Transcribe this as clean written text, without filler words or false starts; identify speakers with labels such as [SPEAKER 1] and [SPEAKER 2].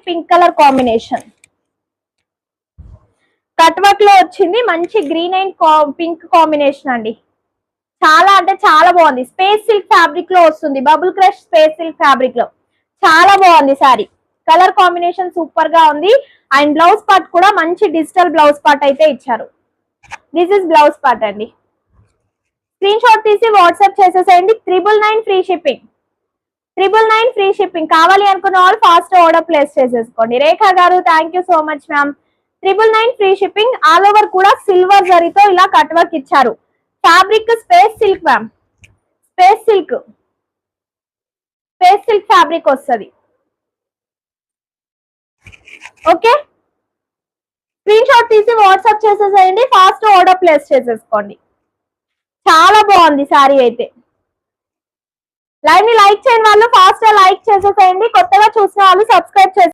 [SPEAKER 1] Pink colour combination. Cut work లో వచ్చింది, మంచి గ్రీన్ అండ్ పింక్ కాంబినేషన్ అండి. చాలా అంటే చాలా బాగుంది. స్పేస్ సిల్క్ ఫ్యాబ్రిక్ లో వస్తుంది, bubble crush space silk fabric లో చాలా బాగుంది సారీ. కలర్ కాంబినేషన్ సూపర్ గా ఉంది. అండ్ బ్లౌజ్ పార్ట్ కూడా మంచి డిజిటల్ బ్లౌజ్ పార్ట్ అయితే ఇచ్చారు. దిస్ ఇస్ బ్లౌజ్ పార్ట్ అండి. స్క్రీన్ షాట్ తీసి వాట్సాప్ చేసేసేయండి. 999 ఫ్రీ షిప్పింగ్. 999 free shipping. కావాలి అనుకున్న వాళ్ళు ఫాస్ట్ ఆర్డర్ ప్లేస్ చేసేసుకోండి. రేఖా గారు thank you so much ma'am. 999 free shipping. All over కూడా సిల్వర్ జరీతో ఇలా కట్ వర్క్ ఇచ్చారు. Fabric space silk ma'am, space silk, space silk fabric వస్తుంది. ఓకే, స్క్రీన్ షాట్ తీసి వాట్సాప్ చేసేసేయండి, ఫాస్ట్ ఆర్డర్ ప్లేస్ చేసేసుకోండి. చాలా బాగుంది సారీ అయితే. లైవ్ ని లైక్ చేయని వాళ్ళు ఫాస్ట్ గా లైక్ చేసేసేయండి. కొత్తగా చూసిన వాళ్ళు సబ్స్క్రైబ్ చేసి